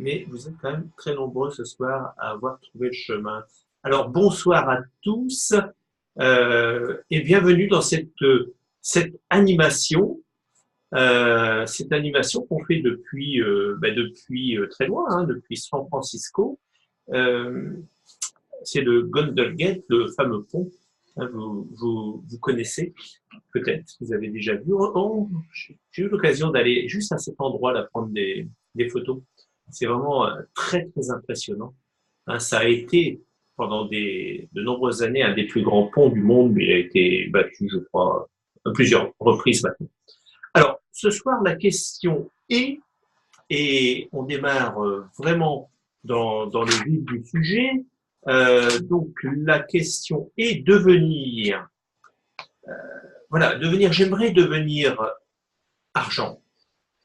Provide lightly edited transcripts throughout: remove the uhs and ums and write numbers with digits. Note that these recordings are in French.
mais vous êtes quand même très nombreux ce soir à avoir trouvé le chemin. Alors, bonsoir à tous et bienvenue dans cette animation qu'on fait depuis très loin, hein, depuis San Francisco. Euh, c'est le Golden Gate, le fameux pont. Hein, vous connaissez peut-être, vous avez déjà vu. J'ai eu l'occasion d'aller juste à cet endroit-là prendre des photos. C'est vraiment très, très impressionnant. Hein, ça a été, pendant de nombreuses années, un des plus grands ponts du monde, mais il a été battu, je crois, à plusieurs reprises maintenant. Alors, ce soir, la question est, et on démarre vraiment dans le vif du sujet, donc la question est j'aimerais devenir argent,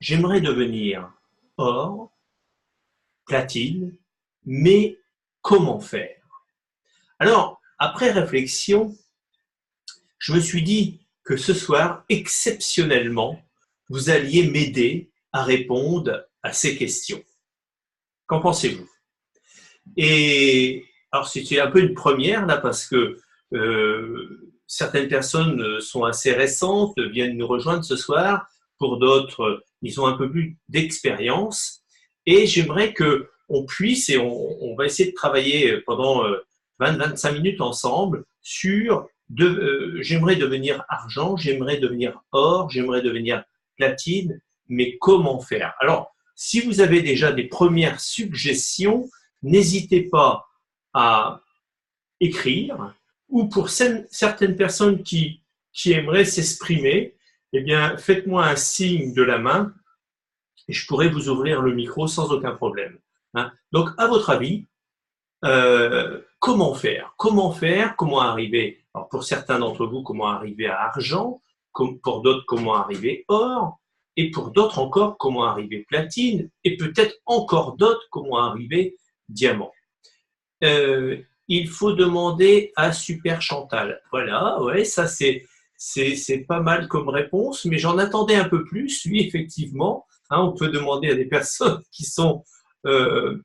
j'aimerais devenir or, platine, mais comment faire? Alors, après réflexion, je me suis dit que ce soir, exceptionnellement, vous alliez m'aider à répondre à ces questions. Qu'en pensez-vous? Et alors, c'est un peu une première là parce que certaines personnes sont assez récentes, viennent nous rejoindre ce soir. Pour d'autres, ils ont un peu plus d'expérience. Et j'aimerais que on puisse, et on va essayer de travailler pendant 20-25 minutes ensemble sur j'aimerais devenir argent, j'aimerais devenir or, j'aimerais devenir platine, mais comment faire? Alors, si vous avez déjà des premières suggestions, n'hésitez pas à écrire, ou pour certaines personnes qui aimeraient s'exprimer, eh bien, faites-moi un signe de la main et je pourrai vous ouvrir le micro sans aucun problème. Hein. Donc, à votre avis, comment faire? Comment faire? Comment arriver? Alors, pour certains d'entre vous, comment arriver à argent? Pour d'autres, comment arriver or? Et pour d'autres encore, comment arriver platine? Et peut-être encore d'autres, comment arriver diamant? Il faut demander à Super Chantal. Voilà, ouais, ça c'est pas mal comme réponse, mais j'en attendais un peu plus. Oui, effectivement, hein, on peut demander à des personnes qui sont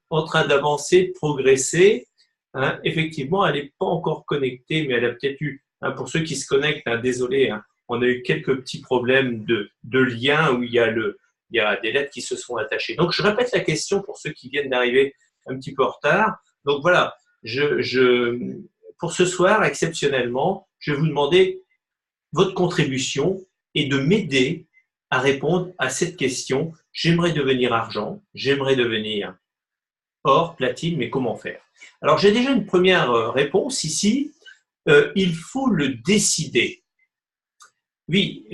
en train d'avancer, de progresser. Hein. Effectivement, elle n'est pas encore connectée, mais elle a peut-être eu, hein, pour ceux qui se connectent, hein, désolé, hein, on a eu quelques petits problèmes de lien où il y a des lettres qui se sont attachées. Donc, je répète la question pour ceux qui viennent d'arriver un petit peu en retard. Donc voilà, pour ce soir, exceptionnellement, je vais vous demander votre contribution et de m'aider à répondre à cette question. J'aimerais devenir argent, j'aimerais devenir or, platine, mais comment faire? Alors j'ai déjà une première réponse ici. Il faut le décider. Oui,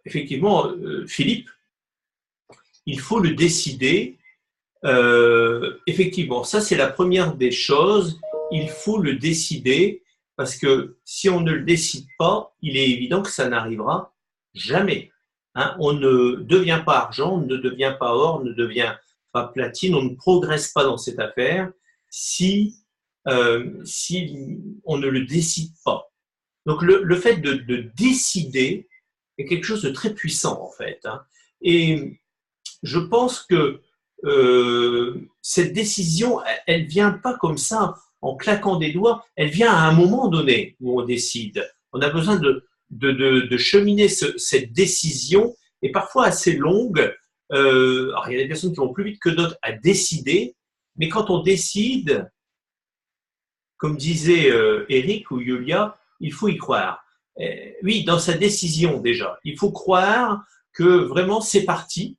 effectivement, Philippe, il faut le décider. Effectivement, ça c'est la première des choses. Il faut le décider parce que si on ne le décide pas, il est évident que ça n'arrivera jamais. Hein, on ne devient pas argent, on ne devient pas or, on ne devient pas platine, on ne progresse pas dans cette affaire si on ne le décide pas. Donc le fait de décider est quelque chose de très puissant en fait. Hein, et je pense que cette décision, elle vient pas comme ça en claquant des doigts, elle vient à un moment donné où on décide. On a besoin de cheminer cette décision, et parfois assez longue. Alors il y a des personnes qui vont plus vite que d'autres à décider, mais quand on décide, comme disait Eric ou Yulia, il faut y croire. Oui, dans sa décision déjà, il faut croire que vraiment c'est parti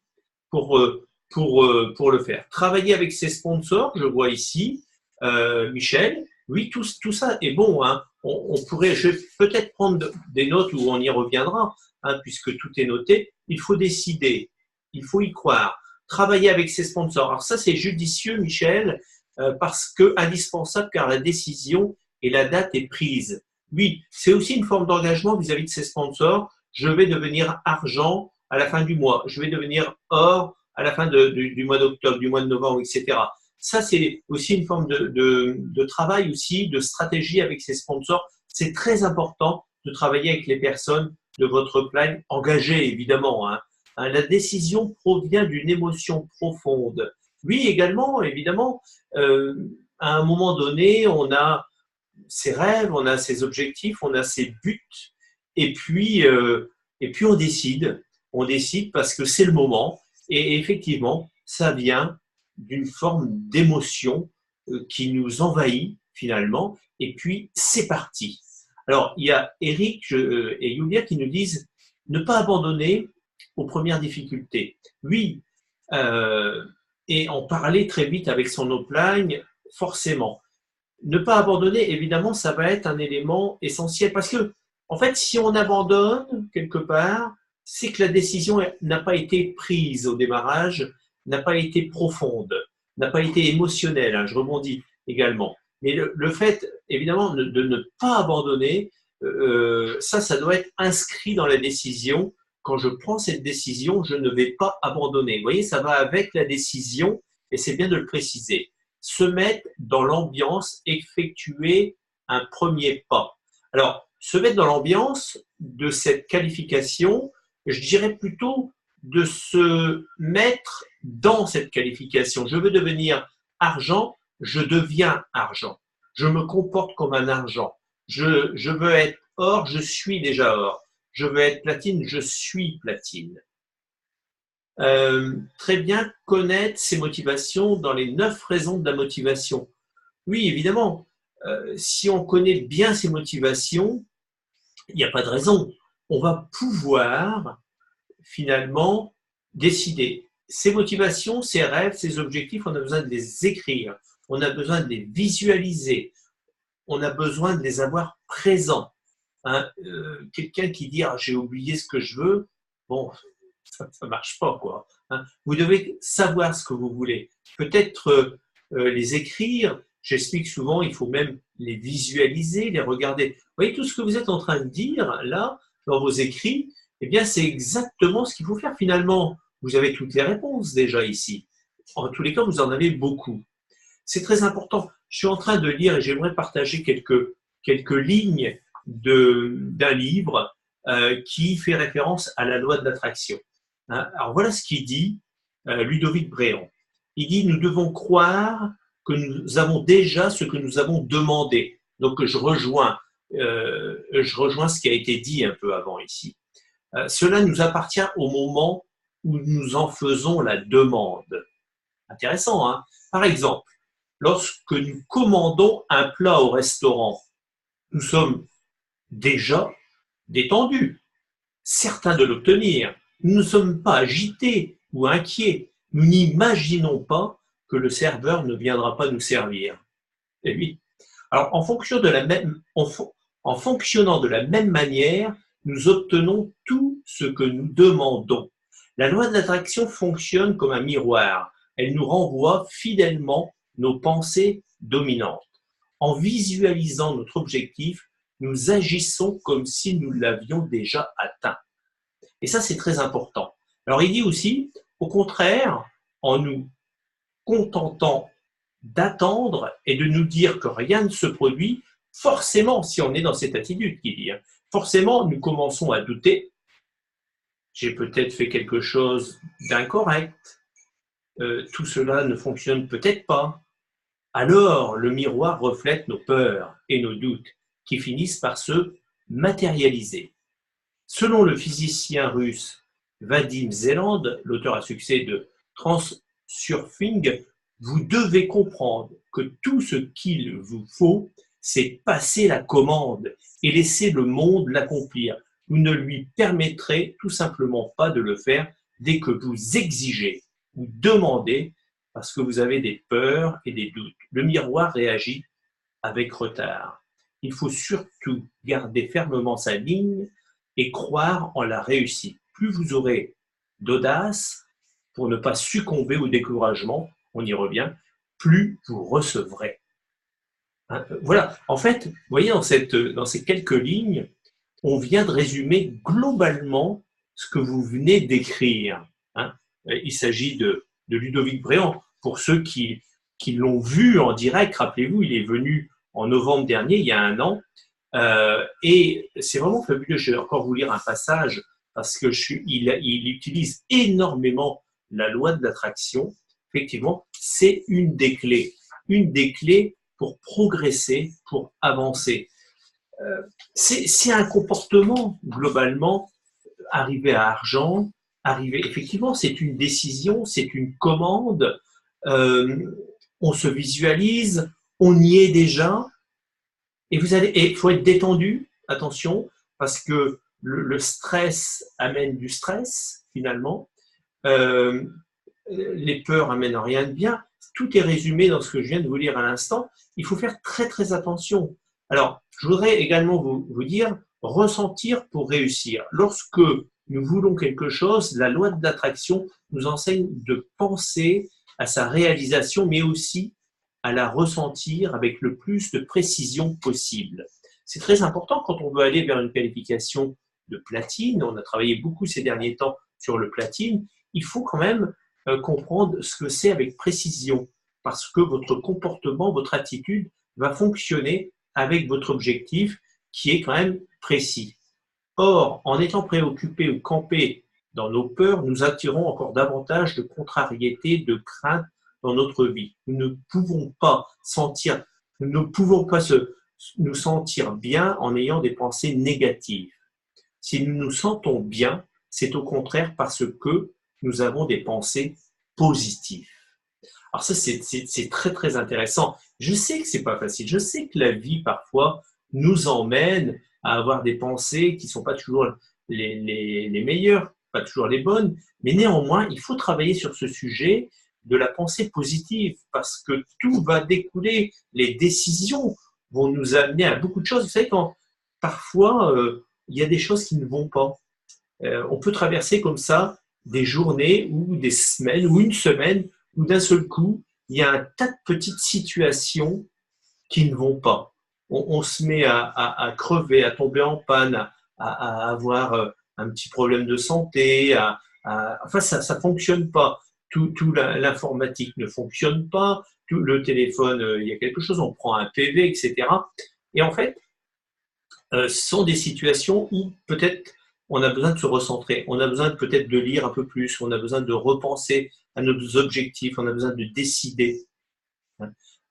pour le faire. Travailler avec ses sponsors, je vois ici, Michel, oui, tout ça est bon. Hein. Je vais peut-être prendre des notes où on y reviendra, hein, puisque tout est noté. Il faut décider, il faut y croire. Travailler avec ses sponsors. Alors ça, c'est judicieux, Michel, parce que indispensable car la décision et la date est prise. Oui, c'est aussi une forme d'engagement vis-à-vis de ses sponsors. Je vais devenir argent à la fin du mois. Je vais devenir or à la fin du mois d'octobre, du mois de novembre, etc. Ça, c'est aussi une forme de travail aussi, de stratégie avec ses sponsors. C'est très important de travailler avec les personnes de votre plan, engagées évidemment. Hein. La décision provient d'une émotion profonde. Oui, également, évidemment, à un moment donné, on a ses rêves, on a ses objectifs, on a ses buts, et puis, euh, et puis on décide parce que c'est le moment, et effectivement, ça vient d'une forme d'émotion qui nous envahit finalement, et puis c'est parti. Alors, il y a Eric et Julia qui nous disent ne pas abandonner aux premières difficultés. Oui, euh, et en parler très vite avec son offline, forcément. Ne pas abandonner, évidemment, ça va être un élément essentiel parce que, en fait, si on abandonne quelque part, c'est que la décision n'a pas été prise au démarrage, n'a pas été profonde, n'a pas été émotionnelle. Hein, je rebondis également. Mais le fait, évidemment, de ne pas abandonner, ça doit être inscrit dans la décision. Quand je prends cette décision, je ne vais pas abandonner. Vous voyez, ça va avec la décision et c'est bien de le préciser. Se mettre dans l'ambiance, effectuer un premier pas. Alors, se mettre dans l'ambiance de cette qualification, je dirais plutôt de se mettre dans cette qualification. Je veux devenir argent, je deviens argent. Je me comporte comme un argent. Je veux être or, je suis déjà or. Je veux être platine, je suis platine. Très bien connaître ses motivations dans les 9 raisons de la motivation. Oui, évidemment, si on connaît bien ses motivations, il n'y a pas de raison. On va pouvoir finalement décider. Ses motivations, ses rêves, ses objectifs, on a besoin de les écrire, on a besoin de les visualiser, on a besoin de les avoir présents. Hein, quelqu'un qui dit ah, j'ai oublié ce que je veux, bon, ça ne marche pas, quoi. Hein. Vous devez savoir ce que vous voulez. Peut-être les écrire. J'explique souvent, il faut même les visualiser, les regarder. Vous voyez, tout ce que vous êtes en train de dire, là, dans vos écrits, eh bien, c'est exactement ce qu'il faut faire finalement. Vous avez toutes les réponses déjà ici. En tous les cas, vous en avez beaucoup. C'est très important. Je suis en train de lire et j'aimerais partager quelques lignes d'un livre qui fait référence à la loi de l'attraction. Hein, alors voilà ce qu'il dit Ludovic Bréant. Il dit nous devons croire que nous avons déjà ce que nous avons demandé. Donc je rejoins ce qui a été dit un peu avant ici. Cela nous appartient au moment où nous en faisons la demande. Intéressant, hein? Par exemple, lorsque nous commandons un plat au restaurant, nous sommes déjà détendus, certains de l'obtenir. Nous ne sommes pas agités ou inquiets. Nous n'imaginons pas que le serveur ne viendra pas nous servir. Et oui. Alors, en fonctionnant de la même manière, nous obtenons tout ce que nous demandons. La loi de l'attraction fonctionne comme un miroir. Elle nous renvoie fidèlement nos pensées dominantes. En visualisant notre objectif, nous agissons comme si nous l'avions déjà atteint. Et ça, c'est très important. Alors, il dit aussi, au contraire, en nous contentant d'attendre et de nous dire que rien ne se produit, forcément, si on est dans cette attitude qu'il dit, forcément, nous commençons à douter. J'ai peut-être fait quelque chose d'incorrect. Tout cela ne fonctionne peut-être pas. Alors, le miroir reflète nos peurs et nos doutes qui finissent par se matérialiser. Selon le physicien russe Vadim Zeland, l'auteur à succès de Transurfing, vous devez comprendre que tout ce qu'il vous faut, c'est passer la commande et laisser le monde l'accomplir. Vous ne lui permettrez tout simplement pas de le faire dès que vous exigez ou demandez parce que vous avez des peurs et des doutes. Le miroir réagit avec retard. Il faut surtout garder fermement sa ligne et croire en la réussite. Plus vous aurez d'audace pour ne pas succomber au découragement, on y revient, plus vous recevrez. Hein, voilà, en fait, vous voyez, dans ces quelques lignes, on vient de résumer globalement ce que vous venez d'écrire. Hein. Il s'agit de Ludovic Bréant. Pour ceux qui l'ont vu en direct, rappelez-vous, il est venu en novembre dernier, il y a un an, et c'est vraiment fabuleux. Je vais encore vous lire un passage parce que il utilise énormément la loi de l'attraction effectivement, c'est une des clés pour progresser, pour avancer. C'est un comportement, globalement, arriver à argent, effectivement, c'est une décision, c'est une commande, on se visualise, on y est déjà, et il faut être détendu, attention, parce que le stress amène du stress, finalement, euh, les peurs amènent rien de bien. Tout est résumé dans ce que je viens de vous lire à l'instant. Il faut faire très très attention. Alors, je voudrais également vous dire, ressentir pour réussir. Lorsque nous voulons quelque chose, la loi de l'attraction nous enseigne de penser à sa réalisation, mais aussi à la ressentir avec le plus de précision possible. C'est très important quand on veut aller vers une qualification de platine. On a travaillé beaucoup ces derniers temps sur le platine. Il faut quand même comprendre ce que c'est avec précision, parce que votre comportement, votre attitude va fonctionner avec votre objectif qui est quand même précis. Or, en étant préoccupés ou campés dans nos peurs, nous attirons encore davantage de contrariété, de crainte dans notre vie. Nous ne pouvons pas nous sentir bien en ayant des pensées négatives. Si nous nous sentons bien, c'est au contraire parce que nous avons des pensées positives. Alors ça, c'est très, très intéressant. Je sais que c'est pas facile. Je sais que la vie, parfois, nous emmène à avoir des pensées qui sont pas toujours les meilleures, pas toujours les bonnes, mais néanmoins, il faut travailler sur ce sujet de la pensée positive parce que tout va découler. Les décisions vont nous amener à beaucoup de choses. Vous savez, quand parfois, il y a des choses qui ne vont pas. On peut traverser comme ça des journées ou des semaines ou une semaine où d'un seul coup, il y a un tas de petites situations qui ne vont pas. On se met à crever, à tomber en panne, à avoir un petit problème de santé. Enfin, ça ne fonctionne pas. Tout l'informatique ne fonctionne pas. Tout le téléphone, il y a quelque chose, on prend un PV, etc. Et en fait, ce sont des situations où peut-être on a besoin de se recentrer, on a besoin peut-être de lire un peu plus, on a besoin de repenser à nos objectifs, on a besoin de décider.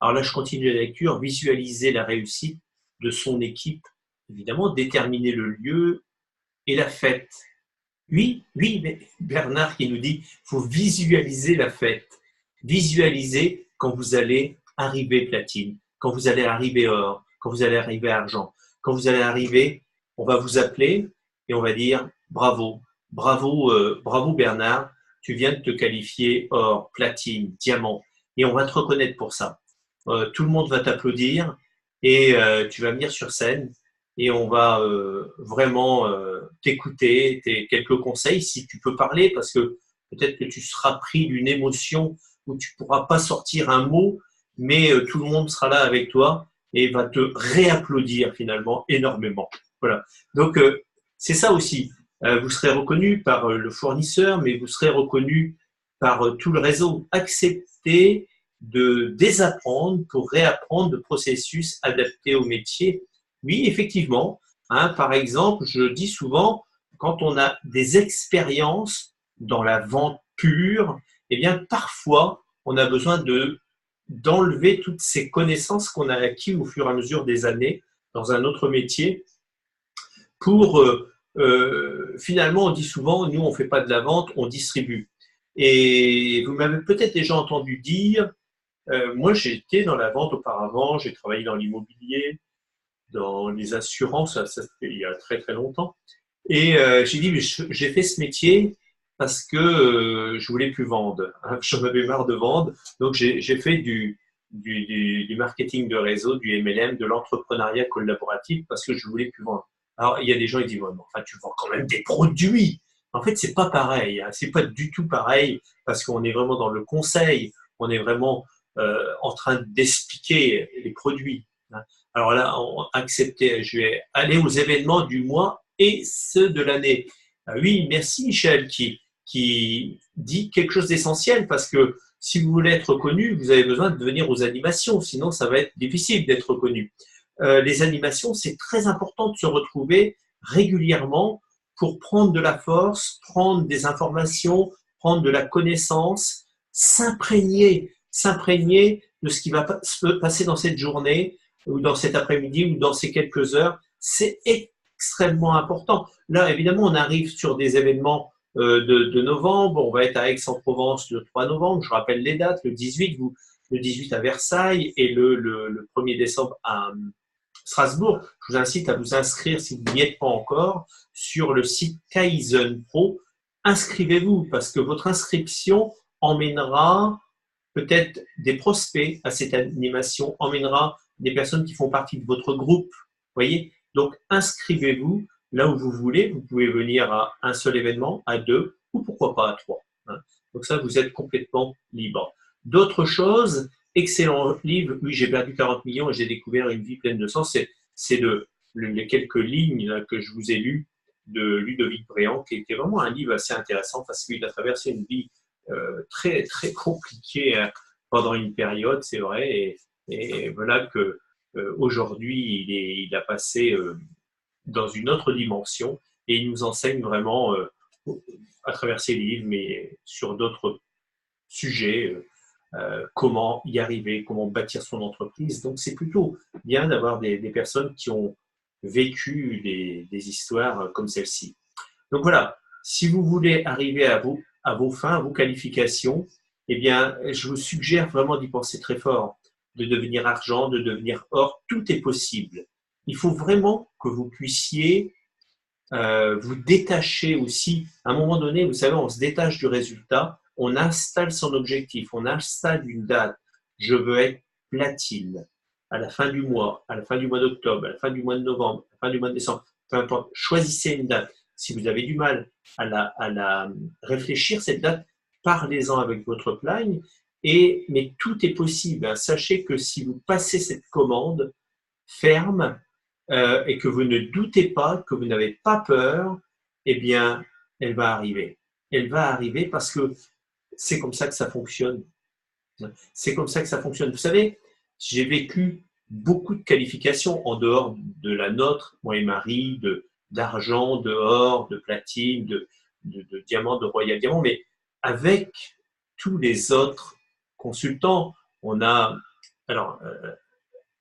Alors là, je continue la lecture, visualiser la réussite de son équipe, évidemment, déterminer le lieu et la fête. Oui, mais Bernard qui nous dit, il faut visualiser la fête. Visualiser quand vous allez arriver platine, quand vous allez arriver or, quand vous allez arriver argent. Quand vous allez arriver, on va vous appeler et on va dire bravo, bravo Bernard, tu viens de te qualifier or, platine, diamant. Et on va te reconnaître pour ça. Tout le monde va t'applaudir et tu vas venir sur scène et on va vraiment t'écouter, quelques conseils si tu peux parler, parce que peut-être que tu seras pris d'une émotion où tu ne pourras pas sortir un mot, mais tout le monde sera là avec toi et va te réapplaudir finalement énormément. Voilà. Donc c'est ça aussi. Vous serez reconnu par le fournisseur, mais vous serez reconnu par tout le réseau. Acceptez de désapprendre pour réapprendre le processus adapté au métier. Oui, effectivement. Par exemple, je dis souvent, quand on a des expériences dans la vente pure, eh bien, parfois, on a besoin d'enlever toutes ces connaissances qu'on a acquises au fur et à mesure des années dans un autre métier pour, finalement, on dit souvent, nous, on ne fait pas de la vente, on distribue. Et vous m'avez peut-être déjà entendu dire, moi, j'ai été dans la vente auparavant, j'ai travaillé dans l'immobilier, dans les assurances, ça c'était il y a très très longtemps. Et j'ai dit, mais j'ai fait ce métier parce que je voulais plus vendre. J'en avais marre de vendre. Donc j'ai fait du marketing de réseau, du MLM, de l'entrepreneuriat collaboratif parce que je voulais plus vendre. Alors il y a des gens qui disent, ouais, mais enfin tu vends quand même des produits. En fait, c'est pas pareil. C'est pas du tout pareil parce qu'on est vraiment dans le conseil. On est vraiment en train d'expliquer les produits. Alors là, accepter, je vais aller aux événements du mois et ceux de l'année. Oui, merci Michel qui dit quelque chose d'essentiel parce que si vous voulez être reconnu, vous avez besoin de venir aux animations, sinon ça va être difficile d'être reconnu. Les animations, c'est très important de se retrouver régulièrement pour prendre de la force, prendre des informations, prendre de la connaissance, s'imprégner de ce qui va se passer dans cette journée ou dans cet après-midi ou dans ces quelques heures. C'est extrêmement important. Là, évidemment, on arrive sur des événements de novembre. On va être à Aix-en-Provence le 3 novembre. Je rappelle les dates. Le 18 à Versailles et le 1er décembre à Strasbourg. Je vous incite à vous inscrire si vous n'y êtes pas encore sur le site Kaizen Pro. Inscrivez-vous parce que votre inscription emmènera peut-être des prospects à cette animation, emmènera des personnes qui font partie de votre groupe. Voyez? Donc, inscrivez-vous là où vous voulez. Vous pouvez venir à un seul événement, à 2 ou pourquoi pas à 3. Donc ça, vous êtes complètement libre. D'autres choses, excellent livre. Oui, j'ai perdu 40 millions et j'ai découvert une vie pleine de sens. C'est les quelques lignes là, que je vous ai lues de Ludovic Bréant, qui était vraiment un livre assez intéressant parce qu'il a traversé une vie très, très compliquée pendant une période, c'est vrai. Et voilà que aujourd'hui, il a passé dans une autre dimension et il nous enseigne vraiment à travers ses livres, mais sur d'autres sujets, comment y arriver, comment bâtir son entreprise. Donc, c'est plutôt bien d'avoir des personnes qui ont vécu des histoires comme celle-ci. Donc voilà, si vous voulez arriver à vos fins, à vos qualifications, eh bien, je vous suggère vraiment d'y penser très fort, de devenir argent, de devenir or, tout est possible. Il faut vraiment que vous puissiez vous détacher aussi. À un moment donné, vous savez, on se détache du résultat, on installe son objectif, on installe une date. Je veux être platine à la fin du mois, à la fin du mois d'octobre, à la fin du mois de novembre, à la fin du mois de décembre. Peu importe, choisissez une date. Si vous avez du mal à la réfléchir, cette date, parlez-en avec votre plan. Mais tout est possible. Sachez que si vous passez cette commande ferme et que vous ne doutez pas, que vous n'avez pas peur, eh bien, elle va arriver. Elle va arriver parce que c'est comme ça que ça fonctionne. C'est comme ça que ça fonctionne. Vous savez, j'ai vécu beaucoup de qualifications en dehors de la nôtre, moi et Marie, d'argent, de or, de platine, de diamant, de royal diamant, mais avec tous les autres consultants, on a. Alors,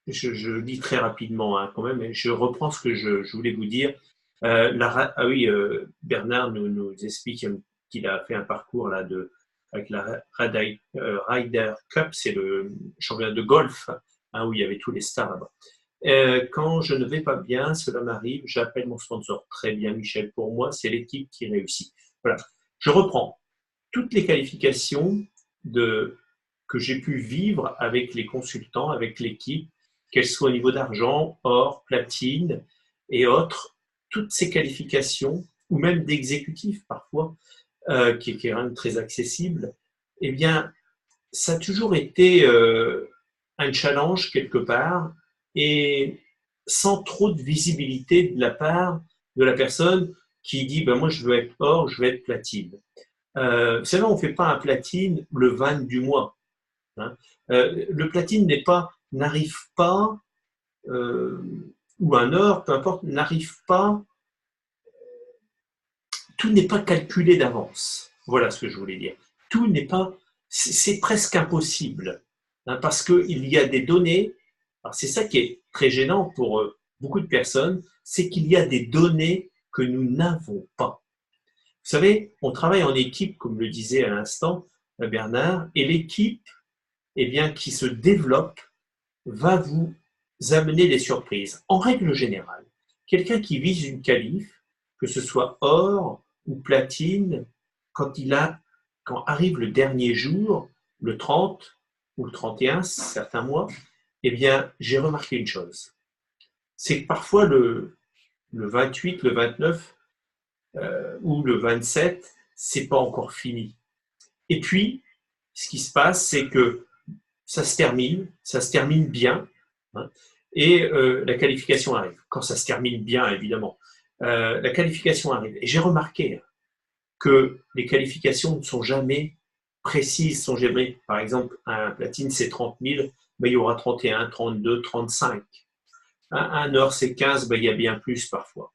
je lis très rapidement quand même, et je reprends ce que je voulais vous dire. Bernard nous explique qu'il a fait un parcours là avec la Ryder Cup, c'est le championnat de golf, où il y avait tous les stars là-bas. Quand je ne vais pas bien, cela m'arrive, j'appelle mon sponsor. Très bien, Michel, pour moi, c'est l'équipe qui réussit. Voilà, je reprends toutes les qualifications que j'ai pu vivre avec les consultants, avec l'équipe, qu'elles soient au niveau d'argent, or, platine et autres, toutes ces qualifications, ou même d'exécutifs parfois, qui est quand même très accessible, eh bien, ça a toujours été un challenge quelque part et sans trop de visibilité de la part de la personne qui dit ben moi je veux être or, je veux être platine. Vous savez, on ne fait pas un platine le 20 du mois. Hein. Le platine n'arrive pas, ou un or, peu importe, n'arrive pas, tout n'est pas calculé d'avance. Voilà ce que je voulais dire. Tout n'est pas, c'est presque impossible, parce qu'il y a des données, alors c'est ça qui est très gênant pour beaucoup de personnes, c'est qu'il y a des données que nous n'avons pas. Vous savez, on travaille en équipe, comme le disait à l'instant Bernard, et l'équipe qui se développe va vous amener des surprises. En règle générale, quelqu'un qui vise une qualif, que ce soit or ou platine, quand arrive le dernier jour, le 30 ou le 31, certains mois, j'ai remarqué une chose. C'est que parfois le 28, le 29 ou le 27, c'est pas encore fini. Et puis, ce qui se passe, c'est que ça se termine bien, et la qualification arrive. Quand ça se termine bien, évidemment, la qualification arrive. Et j'ai remarqué que les qualifications ne sont jamais précises, sont jamais, par exemple, un platine c'est 30 000, il y aura 31, 32, 35. Un or c'est 15, il y a bien plus parfois.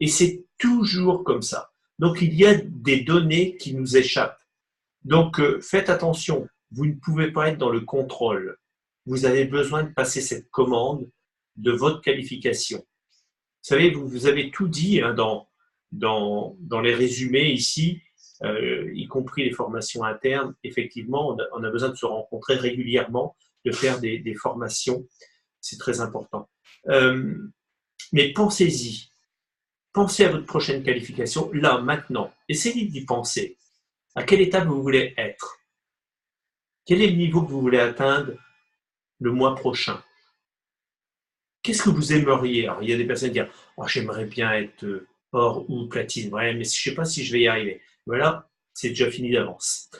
Et c'est toujours comme ça. Donc il y a des données qui nous échappent. Donc, faites attention, vous ne pouvez pas être dans le contrôle. Vous avez besoin de passer cette commande de votre qualification. Vous savez, vous avez tout dit hein, dans les résumés ici, y compris les formations internes. Effectivement, on a besoin de se rencontrer régulièrement, de faire des formations. C'est très important. Mais pensez-y. Pensez à votre prochaine qualification, là, maintenant. Essayez d'y penser. À quelle étape vous voulez être? Quel est le niveau que vous voulez atteindre le mois prochain? Qu'est-ce que vous aimeriez? Alors, il y a des personnes qui disent oh, j'aimerais bien être or ou platine. Ouais, mais je ne sais pas si je vais y arriver. Voilà, c'est déjà fini d'avance.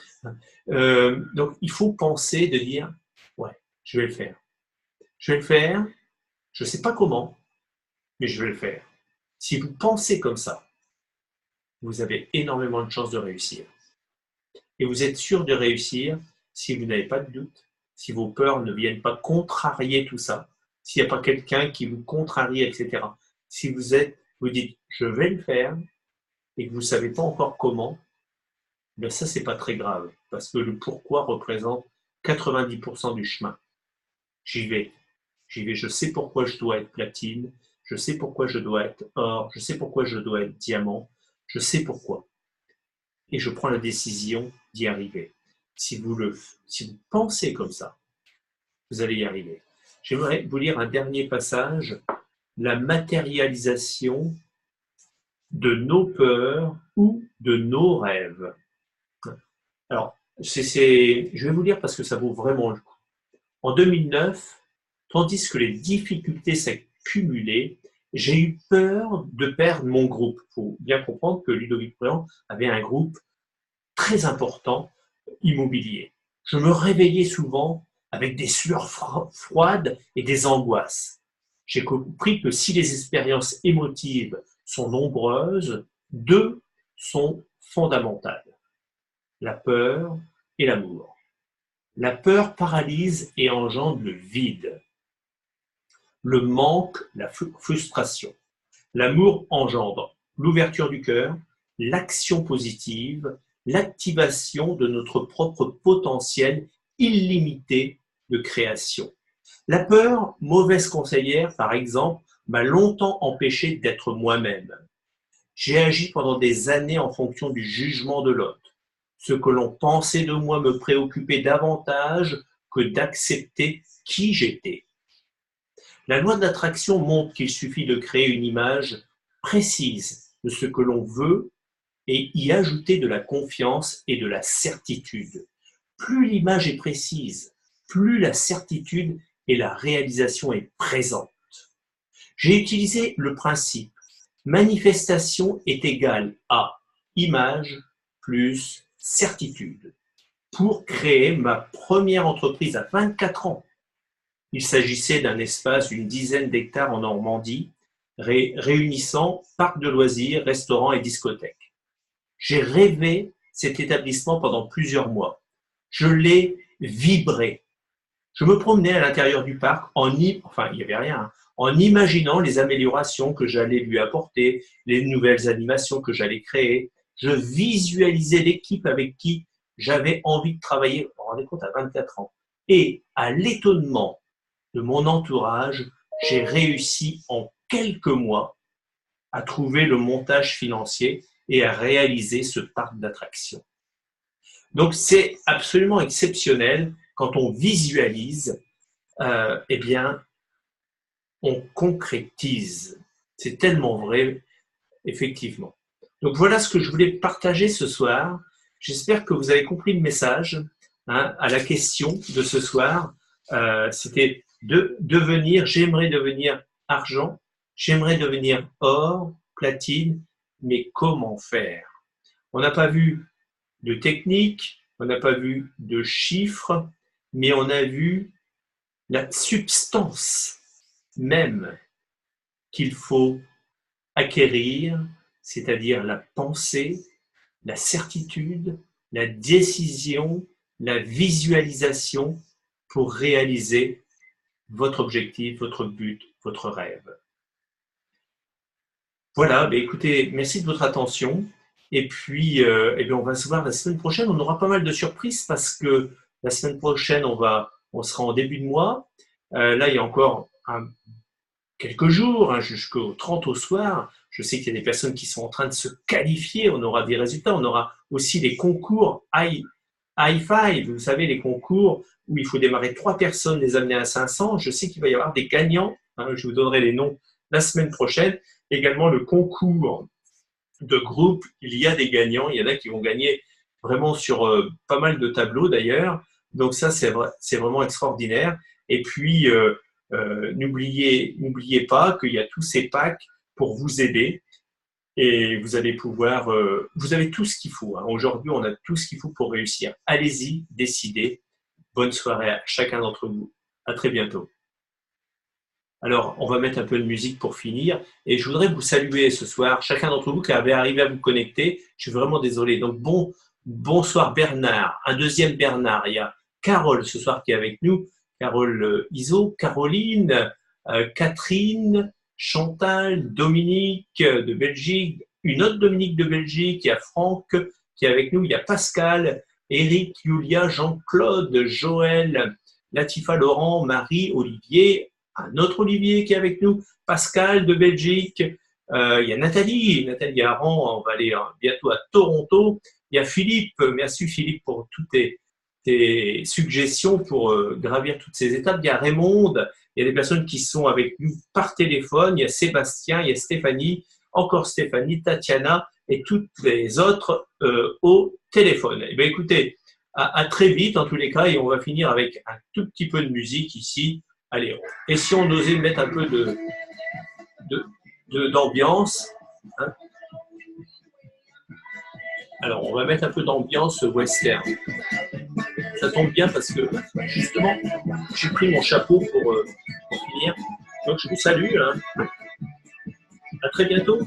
Donc, il faut penser de dire ouais, je vais le faire. Je vais le faire. Je ne sais pas comment, mais je vais le faire. Si vous pensez comme ça, vous avez énormément de chances de réussir. Et vous êtes sûr de réussir si vous n'avez pas de doute, si vos peurs ne viennent pas contrarier tout ça, s'il n'y a pas quelqu'un qui vous contrarie, etc. Si vous dites je vais le faire et que vous ne savez pas encore comment, ben ça c'est pas très grave parce que le pourquoi représente 90% du chemin. J'y vais, je sais pourquoi je dois être platine, je sais pourquoi je dois être or, je sais pourquoi je dois être diamant, je sais pourquoi. Et je prends la décision d'y arriver. Si vous pensez comme ça, vous allez y arriver. J'aimerais vous lire un dernier passage, la matérialisation de nos peurs ou de nos rêves. Alors, je vais vous lire parce que ça vaut vraiment le coup. En 2009, tandis que les difficultés s'accumulaient, j'ai eu peur de perdre mon groupe. Il faut bien comprendre que Ludovic Brillant avait un groupe très important immobilier. Je me réveillais souvent avec des sueurs froides et des angoisses. J'ai compris que si les expériences émotives sont nombreuses, deux sont fondamentales, la peur et l'amour. La peur paralyse et engendre le vide, le manque, la frustration. L'amour engendre l'ouverture du cœur, l'action positive, l'activation de notre propre potentiel illimité de création. La peur, mauvaise conseillère, par exemple, m'a longtemps empêché d'être moi-même. J'ai agi pendant des années en fonction du jugement de l'autre. Ce que l'on pensait de moi me préoccupait davantage que d'accepter qui j'étais. La loi de l'attraction montre qu'il suffit de créer une image précise de ce que l'on veut et y ajouter de la confiance et de la certitude. Plus l'image est précise, plus la certitude et la réalisation est présente. J'ai utilisé le principe manifestation est égale à image plus certitude pour créer ma première entreprise à 24 ans. Il s'agissait d'un espace d'une dizaine d'hectares en Normandie, réunissant parcs de loisirs, restaurants et discothèques. J'ai rêvé cet établissement pendant plusieurs mois. Je l'ai vibré. Je me promenais à l'intérieur du parc il n'y avait rien, hein, en imaginant les améliorations que j'allais lui apporter, les nouvelles animations que j'allais créer. Je visualisais l'équipe avec qui j'avais envie de travailler, vous vous rendez compte, à 24 ans. Et à l'étonnement de mon entourage, j'ai réussi en quelques mois à trouver le montage financier et à réaliser ce parc d'attractions. Donc c'est absolument exceptionnel quand on visualise, eh bien, on concrétise. C'est tellement vrai, effectivement. Donc voilà ce que je voulais partager ce soir. J'espère que vous avez compris le message hein, à la question de ce soir. C'était j'aimerais devenir argent, j'aimerais devenir or, platine, mais comment faire? On n'a pas vu de technique, on n'a pas vu de chiffres, mais on a vu la substance même qu'il faut acquérir, c'est-à-dire la pensée, la certitude, la décision, la visualisation pour réaliser votre objectif, votre but, votre rêve. Voilà, écoutez, merci de votre attention. Et puis, eh bien, on va se voir la semaine prochaine. On aura pas mal de surprises parce que la semaine prochaine, on sera en début de mois. Là, il y a encore quelques jours, hein, jusqu'au 30 au soir. Je sais qu'il y a des personnes qui sont en train de se qualifier. On aura des résultats. On aura aussi les concours High Five. Vous savez, les concours où il faut démarrer 3 personnes, les amener à 500. Je sais qu'il va y avoir des gagnants. Hein, je vous donnerai les noms la semaine prochaine. Également, le concours de groupe, il y a des gagnants. Il y en a qui vont gagner vraiment sur pas mal de tableaux d'ailleurs. Donc ça, c'est vraiment extraordinaire. Et puis, n'oubliez pas qu'il y a tous ces packs pour vous aider. Et vous allez pouvoir, vous avez tout ce qu'il faut. Hein. Aujourd'hui, on a tout ce qu'il faut pour réussir. Allez-y, décidez. Bonne soirée à chacun d'entre vous. À très bientôt. Alors, on va mettre un peu de musique pour finir. Et je voudrais vous saluer ce soir, chacun d'entre vous qui avait arrivé à vous connecter. Je suis vraiment désolé. Donc, bonsoir Bernard. Un deuxième Bernard. Il y a Carole ce soir qui est avec nous. Carole Iso, Caroline, Catherine, Chantal, Dominique de Belgique, une autre Dominique de Belgique. Il y a Franck qui est avec nous. Il y a Pascal, Eric, Julia, Jean-Claude, Joël, Latifa, Laurent, Marie, Olivier, un autre Olivier qui est avec nous, Pascal de Belgique, il y a Nathalie Aran, on va aller bientôt à Toronto, il y a Philippe, merci Philippe pour toutes tes suggestions pour gravir toutes ces étapes, il y a Raymond, il y a des personnes qui sont avec nous par téléphone, il y a Sébastien, il y a Stéphanie, encore Stéphanie, Tatiana et toutes les autres au téléphone. Eh bien, écoutez, à très vite en tous les cas et on va finir avec un tout petit peu de musique ici. Allez, et si on osait mettre un peu d'ambiance, hein. Alors, on va mettre un peu d'ambiance western. Ça tombe bien parce que, justement, j'ai pris mon chapeau pour finir. Donc, je vous salue. Hein. À très bientôt.